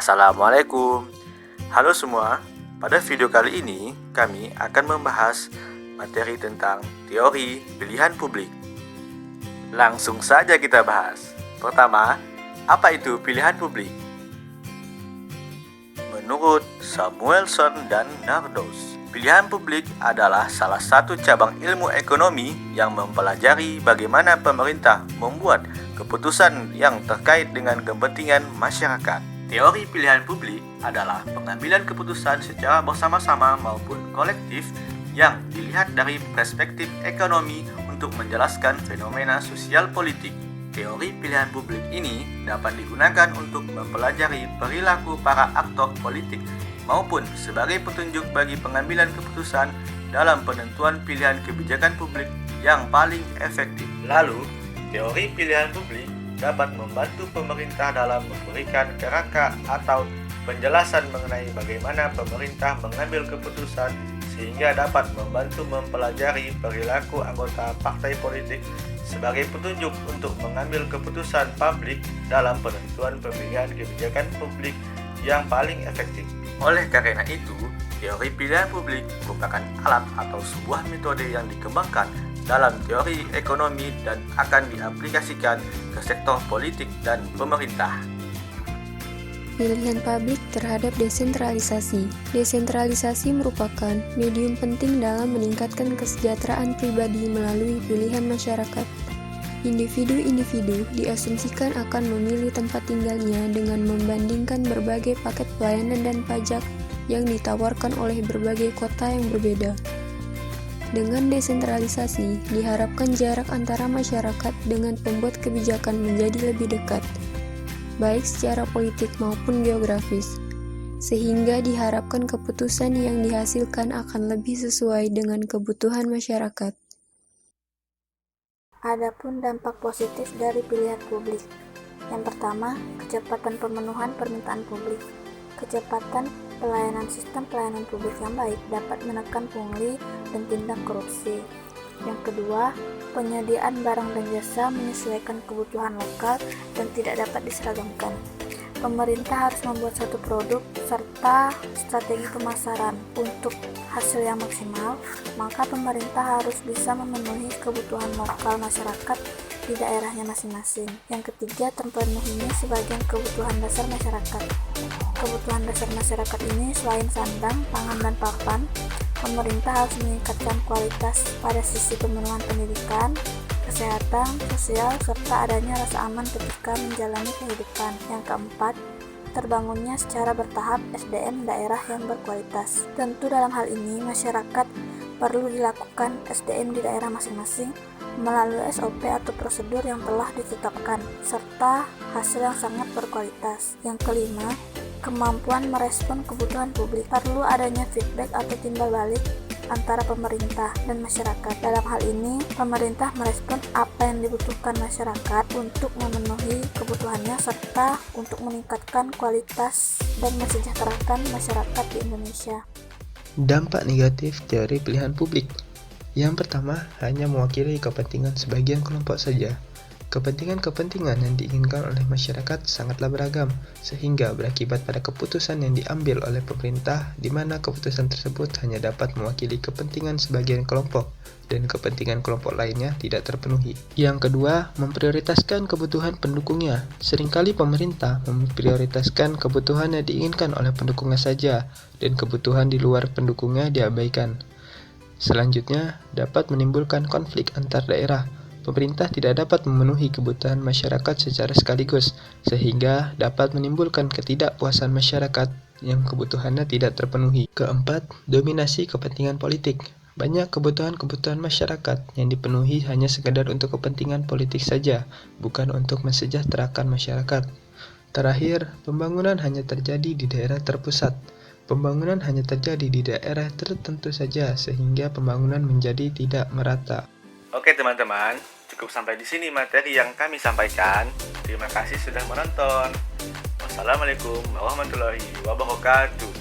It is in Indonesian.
Assalamualaikum. Halo semua, pada video kali ini kami akan membahas materi tentang teori pilihan publik. Langsung saja kita bahas. Pertama, apa itu pilihan publik? Menurut Samuelson dan Nardos, pilihan publik adalah salah satu cabang ilmu ekonomi yang mempelajari bagaimana pemerintah membuat keputusan yang terkait dengan kepentingan masyarakat. Teori pilihan publik adalah pengambilan keputusan secara bersama-sama maupun kolektif yang dilihat dari perspektif ekonomi untuk menjelaskan fenomena sosial politik. Teori pilihan publik ini dapat digunakan untuk mempelajari perilaku para aktor politik maupun sebagai petunjuk bagi pengambilan keputusan dalam penentuan pilihan kebijakan publik yang paling efektif. Lalu, teori pilihan publik dapat membantu pemerintah dalam memberikan kerangka atau penjelasan mengenai bagaimana pemerintah mengambil keputusan sehingga dapat membantu mempelajari perilaku anggota partai politik sebagai petunjuk untuk mengambil keputusan publik dalam penentuan pemilihan kebijakan publik yang paling efektif. Oleh karena itu, teori pilihan publik merupakan alat atau sebuah metode yang dikembangkan dalam teori ekonomi dan akan diaplikasikan ke sektor politik dan pemerintah. Pilihan publik terhadap desentralisasi. Desentralisasi merupakan medium penting dalam meningkatkan kesejahteraan pribadi melalui pilihan masyarakat. Individu-individu diasumsikan akan memilih tempat tinggalnya dengan membandingkan berbagai paket pelayanan dan pajak yang ditawarkan oleh berbagai kota yang berbeda. Dengan desentralisasi, diharapkan jarak antara masyarakat dengan pembuat kebijakan menjadi lebih dekat, baik secara politik maupun geografis, sehingga diharapkan keputusan yang dihasilkan akan lebih sesuai dengan kebutuhan masyarakat. Adapun dampak positif dari pilihan publik. Yang pertama, kecepatan pemenuhan permintaan publik. Kecepatan sistem pelayanan publik yang baik dapat menekan pungli dan tindak korupsi. Yang kedua, penyediaan barang dan jasa menyesuaikan kebutuhan lokal dan tidak dapat diseragamkan. Pemerintah harus membuat satu produk serta strategi pemasaran untuk hasil yang maksimal, maka pemerintah harus bisa memenuhi kebutuhan lokal masyarakat di daerahnya masing-masing. Yang ketiga, terpenuhinya sebagian kebutuhan dasar masyarakat. Kebutuhan dasar masyarakat ini selain sandang, pangan, dan papan, pemerintah harus meningkatkan kualitas pada sisi pemenuhan pendidikan, kesehatan, sosial, serta adanya rasa aman ketika menjalani kehidupan. Yang keempat, terbangunnya secara bertahap SDM daerah yang berkualitas. Tentu dalam hal ini, masyarakat perlu dilakukan SDM di daerah masing-masing melalui SOP atau prosedur yang telah ditetapkan, serta hasil yang sangat berkualitas. Yang kelima, kemampuan merespon kebutuhan publik. Perlu adanya feedback atau timbal balik antara pemerintah dan masyarakat. Dalam hal ini, pemerintah merespon apa yang dibutuhkan masyarakat untuk memenuhi kebutuhannya serta untuk meningkatkan kualitas dan mensejahterakan masyarakat di Indonesia. Dampak negatif teori pilihan publik. Yang pertama, hanya mewakili kepentingan sebagian kelompok saja. Kepentingan-kepentingan yang diinginkan oleh masyarakat sangatlah beragam, sehingga berakibat pada keputusan yang diambil oleh pemerintah, di mana keputusan tersebut hanya dapat mewakili kepentingan sebagian kelompok, dan kepentingan kelompok lainnya tidak terpenuhi. Yang kedua, memprioritaskan kebutuhan pendukungnya. Seringkali pemerintah memprioritaskan kebutuhan yang diinginkan oleh pendukungnya saja, dan kebutuhan di luar pendukungnya diabaikan. Selanjutnya, dapat menimbulkan konflik antar daerah. Pemerintah tidak dapat memenuhi kebutuhan masyarakat secara sekaligus, sehingga dapat menimbulkan ketidakpuasan masyarakat yang kebutuhannya tidak terpenuhi. Keempat, dominasi kepentingan politik. Banyak kebutuhan-kebutuhan masyarakat yang dipenuhi hanya sekedar untuk kepentingan politik saja, bukan untuk mensejahterakan masyarakat. Terakhir, pembangunan hanya terjadi di daerah terpusat. Pembangunan hanya terjadi di daerah tertentu saja, sehingga pembangunan menjadi tidak merata. Oke teman-teman, cukup sampai di sini materi yang kami sampaikan. Terima kasih sudah menonton. Wassalamualaikum warahmatullahi wabarakatuh.